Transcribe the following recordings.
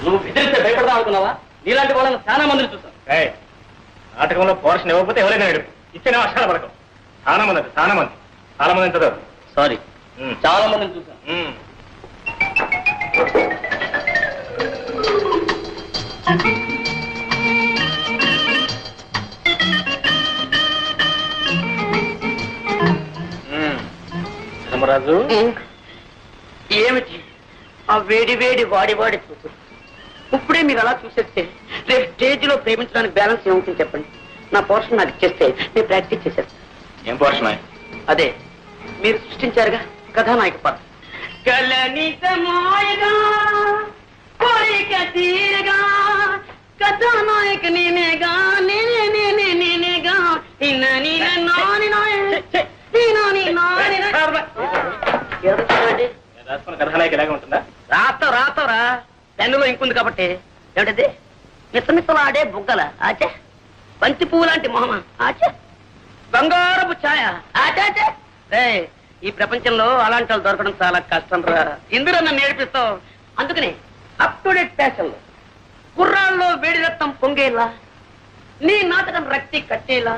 నువ్వు బెదిరిస్తే భయపడదాం అనుకున్నావా? నీలాంటి వాళ్ళని చాలా మందిని చూసాం. నాటకంలో పోర్షన్ ఇవ్వకపోతే ఎవరైనా ఏడు ఇచ్చిన వర్షాల పడకం. చాలా మంది చదవరు. సారీ, చాలా మందిని చూసాం. ధర్మరాజు, ఏమిటి ఆ వేడి వేడి వాడి చూపు? ఇప్పుడే మీరు అలా చూసేస్తే రేపు స్టేజ్ లో ప్రేమించడానికి బ్యాలెన్స్ ఏముంటుంది చెప్పండి. నా పోర్షన్ నాకు ఇచ్చేస్తే నేను ప్రాక్టీస్ చేసేస్తాను. ఏం పోర్షన్? అదే మీరు సృష్టించారుగా కథానాయక పాత్ర. కథానాయక నేనేగా నేనేగా కథానాయక ఇలాగే ఉంటుందా? రాతరా పెన్నులో ఇంకుంది కాబట్టి. ఏమిటది? మిసమిసలాడే బుగ్గల ఆచే, బంతి పువ్వు లాంటి మొహమ ఆచే, బంగారపు ఛాయ ఆచాచే. ఈ ప్రపంచంలో అలాంటి వాళ్ళు దొరకడం చాలా కష్టం రా. ఇందులో నన్ను నేర్పిస్తావు. అందుకని అప్ టు డేట్ ఫ్యాషన్ లో కుర్రాల్లో వేడి రక్తం పొంగేలా, నీ నాటకం రక్తి కట్టేలా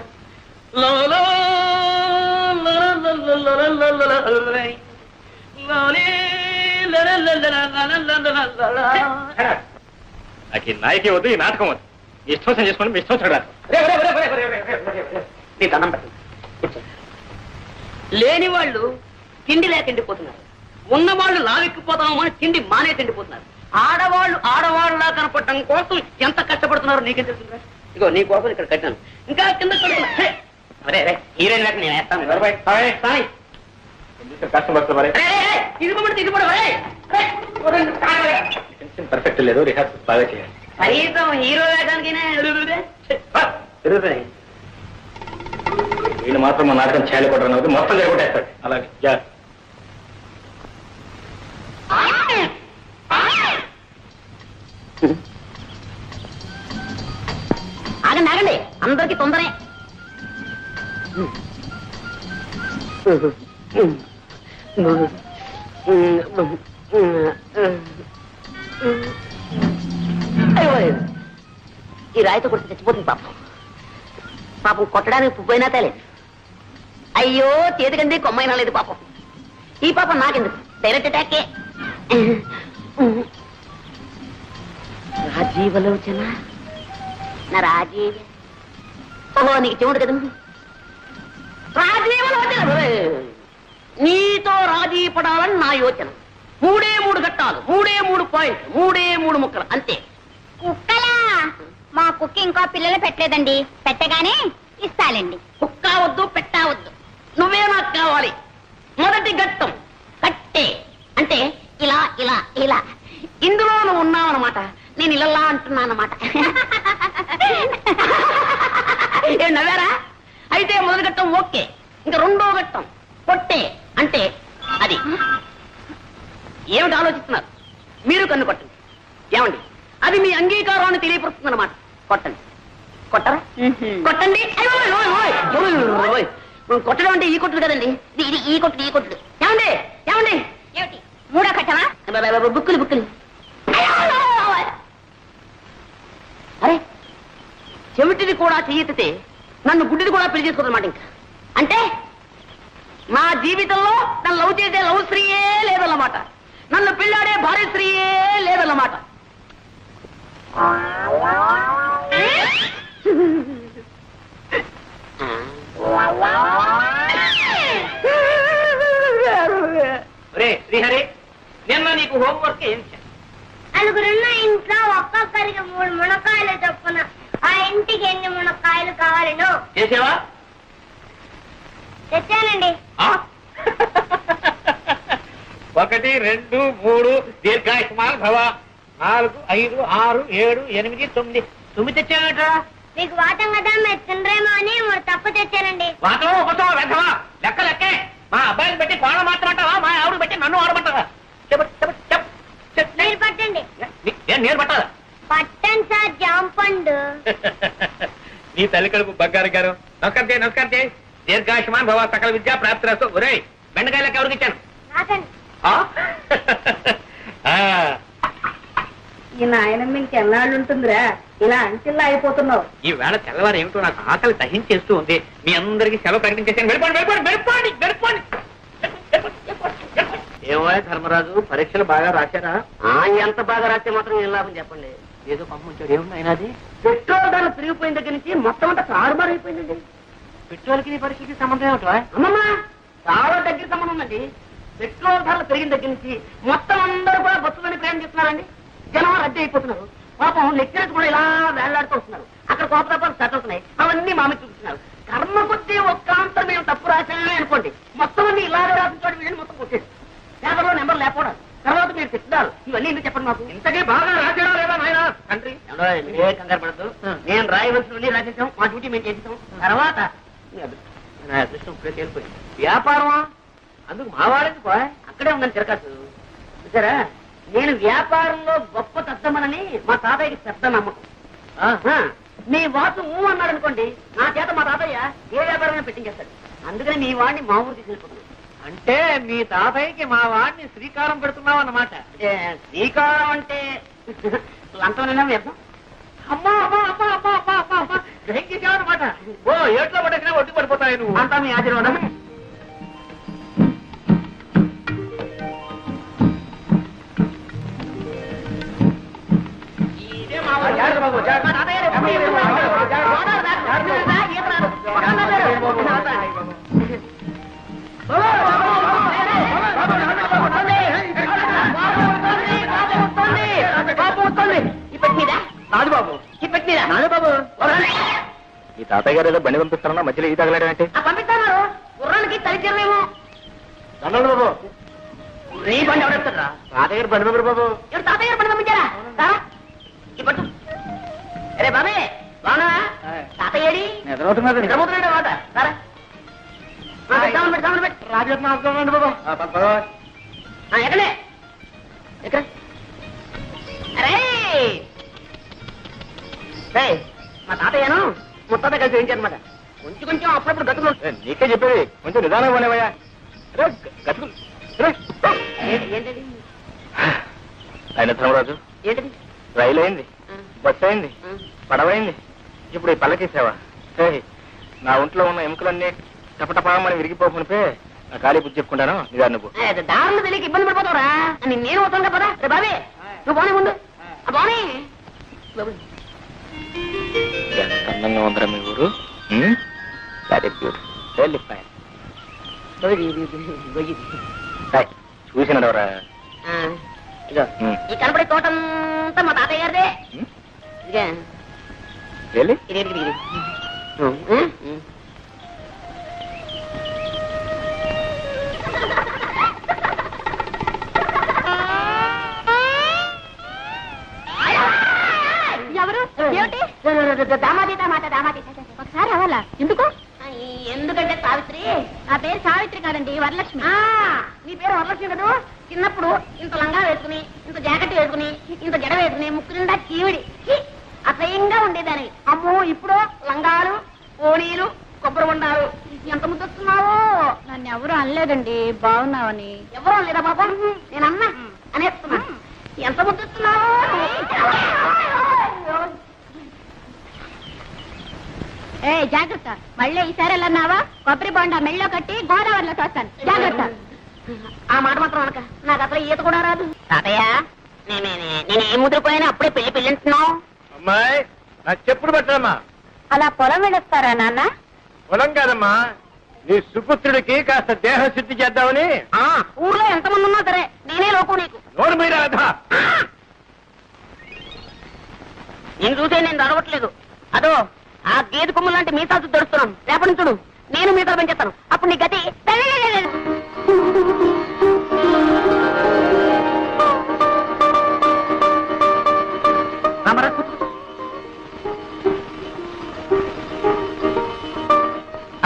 నాకు ఈ నాయకే వద్దు, ఈ నాటకం వద్దు. మీ ఇష్టం చేసుకోండి, మీ ఇష్టం చూడాలి. నీ దండం పెట్టండి. లేని వాళ్ళు తిండి లేక ఎండిపోతున్నారు, ఉన్నవాళ్ళు లావెక్కిపోతామో అని తిండి మానే తిండిపోతున్నారు. ఆడవాళ్ళలా కనపడటం కోసం ఎంత కష్టపడుతున్నారో నీకేం తెలుస్తుందా? ఇగో నీ కోసం ఇక్కడ కట్టాను. ఇంకా కింద హీరోయిన్ లేక నేను వేస్తాను. పర్ఫెక్ట్ లేదు, రిహార్సల్ బాగా చేయాలి. కనీసం హీరో వేయడానికైనా వీళ్ళు మాత్రం మా నాటకం చేయాలి కూడా మొత్తం జరగొట్టేస్తాడు. అలాగే ఆగండి, అందరికి తొందరే. ఈ రాయితో కొట్టి చచ్చిపోతుంది పాపం కొట్టడానికి పువ్వైనా తేలేదు. అయ్యో చేతికంది కొమ్మైనా లేదు పాపం. ఈ పాపం నాకెందుకు, డైరెక్ట్ అటాకే. రాజీవలోచన నా రాజీవ. ఓహో నీకు చెవుడు కదా. రాజీవలోచన, నీతో రాజీ పడాలని నా యోచన. 3 ఘట్టాలు, 3 పాయింట్లు, 3 ముక్కలు అంతే. కుక్కలా? మా కుక్క ఇంకా పిల్లలు పెట్టలేదండి, పెట్టగానే ఇస్తాలండి. కుక్క వద్దు, పెట్టవద్దు, నువ్వే నాకు కావాలి. మొదటి ఘట్టం కట్టే, అంటే ఇలా ఇలా ఇలా. ఇందులో నువ్వు ఉన్నావు అనమాట, నేను ఇలా అంటున్నానమాట. ఏం నవ్వారా? అయితే మొదటి ఘట్టం ఓకే. ఇంకా 2వ ఘట్టం కొట్టే, అంటే అది. ఏమిటి ఆలోచిస్తున్నారు? మీరు కన్ను కొట్టండి. ఏమండి, అది మీ అంగీకారాన్ని తెలియపరుస్తుంది అనమాట. కొట్టండి. కొట్టరా? కొట్టండి. కొట్టడం అంటే ఈ కొట్టుడు కదండి, ఇది ఈ కొట్టుడు. ఏమండి ఏమండి, ఏమిటి 3వ ఘట్టమా? బుక్కులు. అరే, చెవిటిది కూడా చెయ్యెత్తితే నన్ను గుడ్డిది కూడా పెళ్లి చేసుకోదన్నమాట. ఇంకా అంటే నా జీవితంలో నన్ను లవ్ చేసే లవ్ స్త్రీయే లేదన్నమాట, నన్ను పెళ్ళాడే భార్య స్త్రీయే లేదన్నమాట. శ్రీహరి, నిన్న నీకు హోంవర్క్ ఏం చేయాలి? నలుగురున్న ఇంట్లో ఒక్కొక్కరికి 3 మునక్కాయలు చొప్పున ఆ ఇంటికి ఎన్ని మునక్కాయలు కావాలను చేసావా? తెచ్చానండి. 1 2 3 దీర్ఘాయుష్మాన్ భవ. 4 5 6 7 8 9 నువ్వు తెచ్చావేట్రా? మీకు వాటం కదా మీరు తినరేమో అని 3 తప్పు తెచ్చానండి. వాటమో ఒకటో వెంటవా? లెక్కే. మా అబ్బాయిని పెట్టి కోళ్ళ మాత్రమంటావా, మా ఆవిడ పెట్టి నన్ను ఆడమంటావా? మీరు పట్టండి. నేను పట్టాలా? పట్టండి సార్, జాంపండు. నీ తల్లి కడుపు బంగారు గారు. నమస్కారం చేయి. దీర్ఘాయుష్మాన్ భవ, సకల విద్యా ప్రాప్తిరస్తు. ఒరే, బెండకాయలకు ఎవరికి ఇచ్చాను? నాకండి. ఈ నాయనమ్మ ఇంకెన్నాళ్ళు ఉంటుందిరా ఇలా అంటిల్లా అయిపోతున్నావు. ఈ వేళ తెల్లవారు ఏమిటో నాకు ఆకలి దహించేస్తూ ఉంది. మీ అందరికీ సెలవు ప్రకటించేసాను. వెళ్ళిపోండి వెళ్ళిపోండి వెళ్ళిపోండి వెళ్ళిపోండి. ఏమో ధర్మరాజు, పరీక్షలు బాగా రాశారా? ఎంత బాగా రాస్తే మాత్రం ఏం లాభం చెప్పండి. ఏదో పంపించాడు, ఏమున్నాయి అది? పెట్రోల్ ధరలు పెరిగిపోయిన దగ్గర నుంచి మొత్తం అంతా తారుమారు అయిపోయిందండి. పెట్రోల్కి నీ పరీక్షకి సంబంధం ఏమిటో? అమ్మమ్మ చాలా దగ్గర సంబంధం ఉందండి. పెట్రోల్ ధరలు పెరిగిన దగ్గర నుంచి మొత్తం అందరూ కూడా బస్సులోనే ప్రయాణం చేస్తున్నారండి. జనం రద్దీ అయిపోతున్నారు. పాపం లెక్చరర్స్ కూడా ఇలా వేలాడుతూ వస్తున్నారు. అక్కడ కోపతాపాలు సెట్ అవుతున్నాయి. అవన్నీ మామి చూపిస్తున్నారు. కర్మ కొద్దీ ఒక్క ఆన్సర్ మేము తప్పు రాశామే అనుకోండి, మొత్తం అన్ని ఇలాగే రాసిన చోట వీళ్ళని మొత్తం కొట్టేది. పేపర్లో నెంబర్ లేకపోవడం, తర్వాత మీరు తిట్టున్నారు. ఇవన్నీ ఎందుకు చెప్పండి మాకు. ఇంతకీ బాగా రాశాడా లేదా నాయన తండ్రి? ఏ కంగారు పడద్దు. నేను రాయవలసిన రాసేసాం, మా డ్యూటీ మేము చేసేసాం. తర్వాత నా అదృష్టం ఇప్పుడే తేలిపోయింది. వ్యాపారమా? అందుకు మా వాడేందుకు అక్కడే ఉందని తిరగచ్చు. చూసారా, నేను వ్యాపారంలో గొప్ప తద్దమనని మా తాతయ్యకి పెద్ద నమ్మకం. మీ వాసు అన్నాడు అనుకోండి, నా చేత మా తాతయ్య ఏ వ్యాపారమైనా పెట్టించేస్తాడు. అందుకని మీ వాడిని మా ఊరు తీసుకెళ్ళిపోతున్నాను. అంటే మీ తాతయ్యకి మా వాడిని శ్రీకారం పెడుతున్నావు అన్నమాట. శ్రీకారం అంటే లంచమైనా వ్యర్థం. అమ్మా అమ్మా అమ్మా అమ్మా అమ్మా అమ్మా అమ్మా గ్రహించేసావన్నమాట. ఓ ఏట్లో పట్టేసినా ఒడ్డు పడిపోతాయి నువ్వు. అంతా మీ ఆశీర్వాదం. రాజుబాబు, రాజుబాబు, ఈ తాతయ్య గారు ఏదో బండి పంపిస్తారన్నా మధ్యలో ఈ తగలాడంటే పంపిస్తాను. గుర్రానికి తలిచేమేమో. దండాలు బాబు. నీ బండి ఎవడెత్తారా? తాతయ్య గారు బండి పంపరు బాబు. ఎవరు తాతయ్య గారు బండి పంపించారా? ఇప్పుడు అరే బాబే బానా తాతయ్యడి నిద్రపోతున్నాడు మాట. రాజరత్న బాబు. ఎక్కడే ఎక్కడ? అరే మా తాతయ్యను ముత్తాత కలిసి వేయించారనమాట. కొంచెం కొంచెం అప్పుడప్పుడు గతులు. నీకే చెప్పేది, కొంచెం నిదానం పోనేవయ్యా. గతుకులు ఏంటది? ఆయన ధర్మరాజు, ఏంటది? రైలు అయింది, బస్సు అయింది, పడవైంది, ఇప్పుడు ఈ పల్లకీసావా? నా ఒంట్లో ఉన్న ఎముకలన్నీ టపటపామని విరిగిపోకునిపే నా ఖాళీ బుద్ధి చెప్పుకుంటాను. నిదాన్ని నువ్వు దారులు తెలియక ఇబ్బంది పడిపోతావురా. నేను వస్తాను కదా. రే బాబే నువ్వు బానే ముందు బానే. ఎంత అందంగా ఉందరా మీ ఊరు. చూసినవరా? ఇదో ఈ కనపడే తోటంతా మా తాతయ్య గారిదే. ఇది ఎవరు? ఏమిటి? దామాదీత మాట దామాదీత. ఒకసారి అవ్వాలా? ఎందుకు? ఎందుకంటే సావిత్రి. నా పేరు సావిత్రి కాదండి, వరలక్ష్మి. నీ పేరు వరలక్ష్మి కదా. చిన్నప్పుడు ఇంత లంగా వేసుకుని, ఇంత జాకెట్ వేసుకుని, ఇంత జడ వేసుకుని, ముక్కు నిండా చీవిడి అసహ్యంగా ఉండేదాన్ని. అమ్మో ఇప్పుడు లంగాలు, ఓణీలు, కొబ్బరి ఉండాలు. ఎంత ముద్దొస్తున్నావో. నన్ను ఎవరు అనలేదండి, బాగున్నావని. ఎవరు అనలేదా బాబా? నేనన్నా అనేస్తున్నా. ఎంత ముద్దొస్తున్నావో. ఏ జాగ్రత్త, మళ్ళీ ఈసారి వెళ్ళన్నావా కొబ్బరి బొండా మెళ్ళో కట్టి గోదావరిలో తోస్తాను. జాగ్రత్త. ఆ మాట మాత్రం అనక, నాకు అసలు ఈత కూడా రాదు. తాతయ్య నేను ఏ ముద్రపోయినా అప్పుడే పెళ్లి పెళ్ళింటున్నావు. అమ్మాయి నాకు చెప్పుడు పట్టమ్మా. అలా పొలం వెళ్ళొస్తారా నాన్న? పొలం కాదమ్మా, నీ సుపుత్రుడికి కాస్త దేహ శుద్ధి చేద్దామని. ఊర్లో ఎంతమంది ఉన్నా సరే నేనే లోకం నీకు. నోరు మీరా? నేను చూసే నేను అడగట్లేదు. అదో ఆ గేదె కొమ్ము లాంటి మీసాలు దొరుకుతున్నాను. రేపటి చూడు నేను మీసాలు పెంచేస్తాను. అప్పుడు నీ గతి.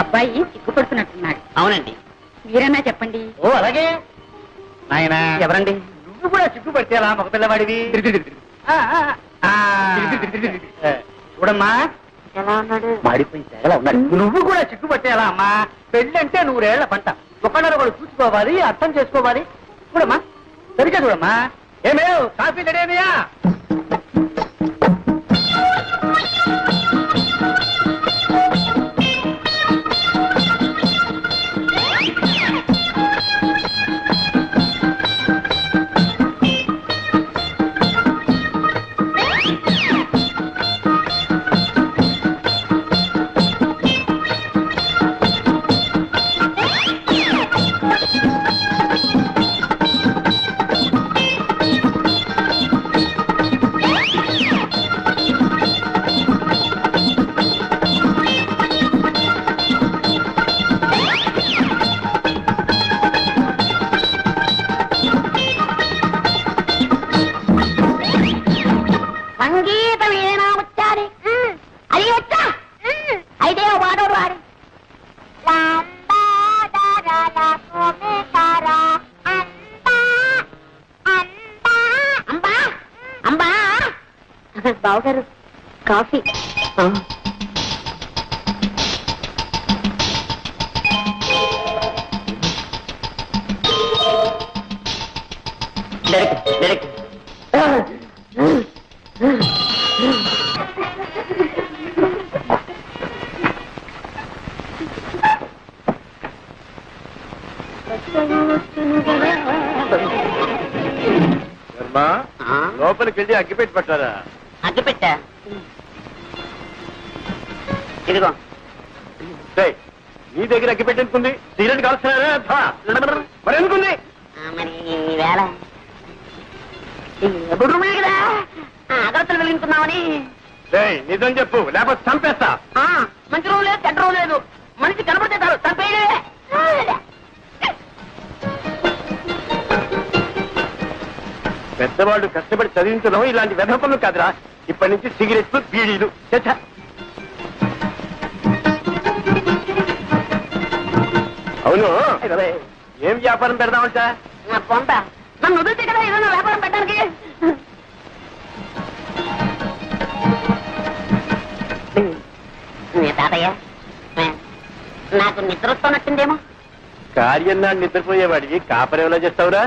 అబ్బాయి సిగ్గుపడుతున్నట్టున్నాడు. అవునండి, మీరన్నా చెప్పండి. ఓ అలాగే నాయనా. ఎవరండి? నువ్వు కూడా సిగ్గుపడితేలా మగ పిల్లవాడివి. చూడమ్మా, ఎలా ఉన్నాడు? మాడిపోయి చాలా ఉన్నాడు. నువ్వు కూడా సిగ్గుపట్టేలా అమ్మా. పెళ్ళంటే 100 ఏళ్ల పంట. ఒకళ్ళొకడు చూసుకోవాలి, అర్థం చేసుకోవాలి. చూడమ్మా, సరిగ్గా చూడమ్మా. ఏమేవ్ కాఫీ రెడీయా? బావగారు కాఫీ లోపలికి వెళ్ళి అగ్గిపెట్టి పట్టారా? అగ్గి పెట్టా ఇదిగో నీ దగ్గర అగ్గిపెట్టి ఎందుకుంది? సిగరెట్ కాల్స్తున్నారా? మరి ఎందుకుంది? మరి వేళ గుడ్రు కదా అగరత్తలు వెలిగించుకున్నామని. నిజం చెప్పు, లేకపోతే చంపేస్తా. మంచి రోజు లేదు, చెడ్డ రోజు లేదు. మనిషి కనబడితే చాలు చంపేయలే. పెద్దవాళ్ళు కష్టపడి చదివించడం ఇలాంటి వెధ పనులు కాదురా. ఇప్పటి నుంచి సిగరెట్లు, బీడీలు. చచ్చా. అవును, ఏం వ్యాపారం పెడదామంట? నా పొంట నన్ను వదిలితే కదా ఏదైనా వ్యాపారం పెట్టడానికి. తాతయ్య నాకు నిద్ర వస్తున్నట్టుందేమో. కార్యం నాడు నిద్రపోయేవాడికి కాపరేలా చేస్తావురా?